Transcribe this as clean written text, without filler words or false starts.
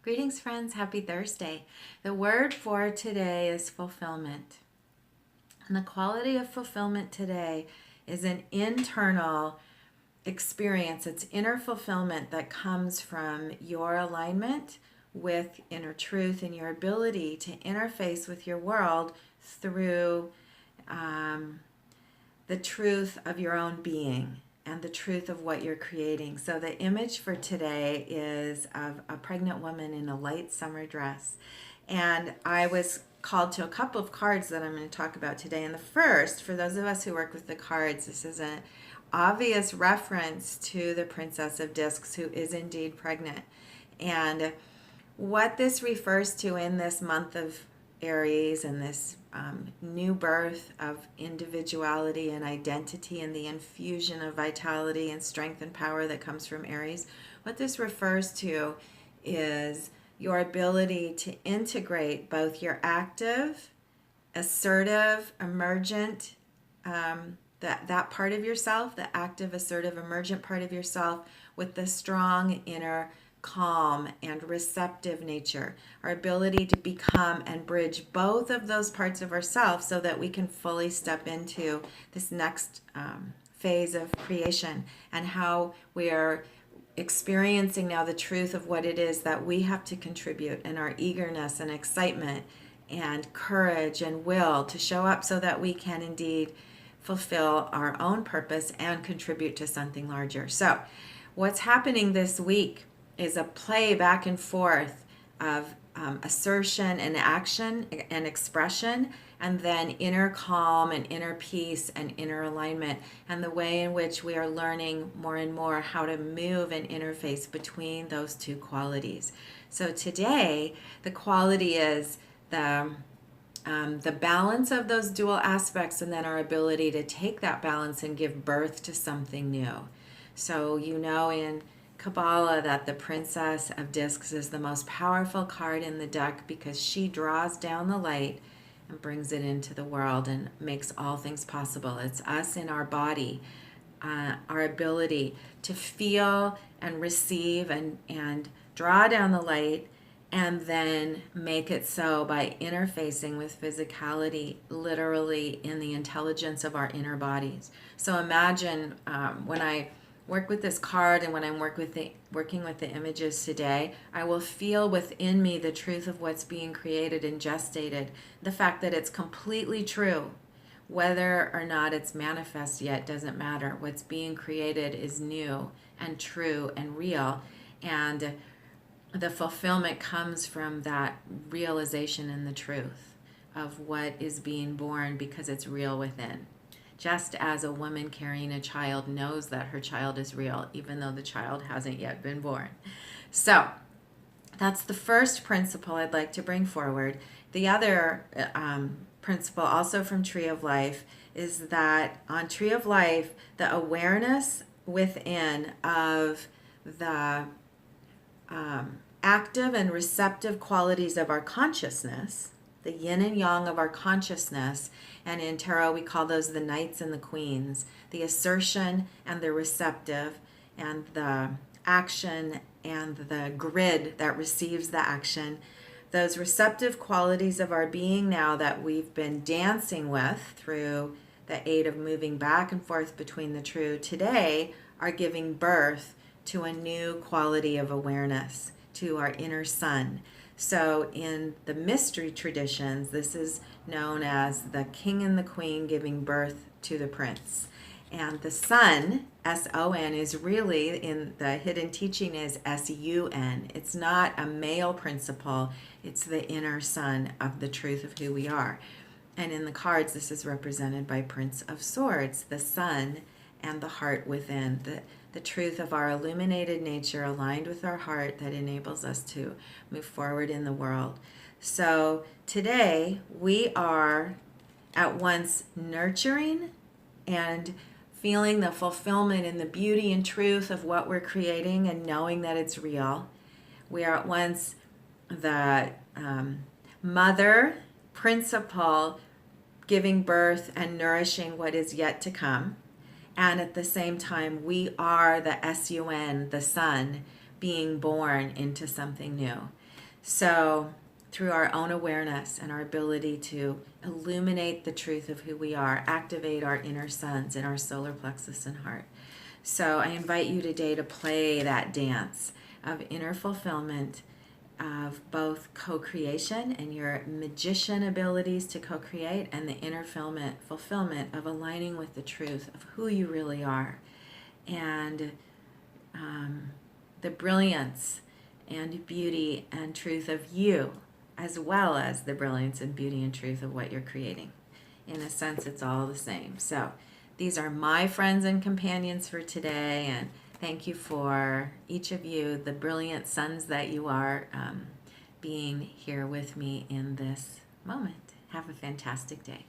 Greetings, friends. Happy Thursday. The word for today is fulfillment. And the quality of fulfillment today is an internal experience. It's inner fulfillment that comes from your alignment with inner truth and your ability to interface with your world through the truth of your own being and the truth of what you're creating. So the image for today is of a pregnant woman in a light summer dress. And I was called to a couple of cards that I'm going to talk about today. And the first, for those of us who work with the cards, this is an obvious reference to the Princess of Discs, who is indeed pregnant. And what this refers to in this month of Aries and this new birth of individuality and identity and the infusion of vitality and strength and power that comes from Aries, what this refers to is your ability to integrate both your active, assertive, emergent, that part of yourself, the active, assertive, emergent part of yourself, with the strong inner calm and receptive nature, our ability to become and bridge both of those parts of ourselves so that we can fully step into this next phase of creation, and how we are experiencing now the truth of what it is that we have to contribute, and our eagerness and excitement and courage and will to show up so that we can indeed fulfill our own purpose and contribute to something larger. So what's happening this week is a play back and forth of assertion and action and expression, and then inner calm and inner peace and inner alignment, and the way in which we are learning more and more how to move and interface between those two qualities. So today, the quality is the balance of those dual aspects, and then our ability to take that balance and give birth to something new. So in Kabbalah that the Princess of Discs is the most powerful card in the deck because she draws down the light and brings it into the world and makes all things possible. It's us in our body, our ability to feel and receive and draw down the light, and then make it so by interfacing with physicality, literally in the intelligence of our inner bodies. So imagine when I work with this card and when I'm working with the images today, I will feel within me the truth of what's being created and gestated, the fact that it's completely true. Whether or not it's manifest yet doesn't matter. What's being created is new and true and real, and the fulfillment comes from that realization in the truth of what is being born because it's real within. Just as a woman carrying a child knows that her child is real, even though the child hasn't yet been born. So that's the first principle I'd like to bring forward. The other principle, also from Tree of Life, is that on Tree of Life, the awareness within of the active and receptive qualities of our consciousness, the yin and yang of our consciousness, and in tarot we call those the knights and the queens, the assertion and the receptive, and the action and the grid that receives the action. Those receptive qualities of our being now that we've been dancing with through the aid of moving back and forth between the true today are giving birth to a new quality of awareness, to our inner sun. So in the mystery traditions, this is known as the king and the queen giving birth to the prince. And the sun, S-O-N, is really, in the hidden teaching, is S-U-N. It's not a male principle. It's the inner sun of the truth of who we are. And in the cards, this is represented by Prince of Swords, the sun and the heart within, the truth of our illuminated nature aligned with our heart that enables us to move forward in the world. So today we are at once nurturing and feeling the fulfillment and the beauty and truth of what we're creating and knowing that it's real. We are at once the mother principle giving birth and nourishing what is yet to come. And at the same time, we are the S-U-N, the sun, being born into something new. So, through our own awareness and our ability to illuminate the truth of who we are, activate our inner suns in our solar plexus and heart. So, I invite you today to play that dance of inner fulfillment, of both co-creation and your magician abilities to co-create, and the inner fulfillment of aligning with the truth of who you really are, and the brilliance and beauty and truth of you, as well as the brilliance and beauty and truth of what you're creating. In a sense, it's all the same. So these are my friends and companions for today, and thank you for each of you, the brilliant sons that you are, being here with me in this moment. Have a fantastic day.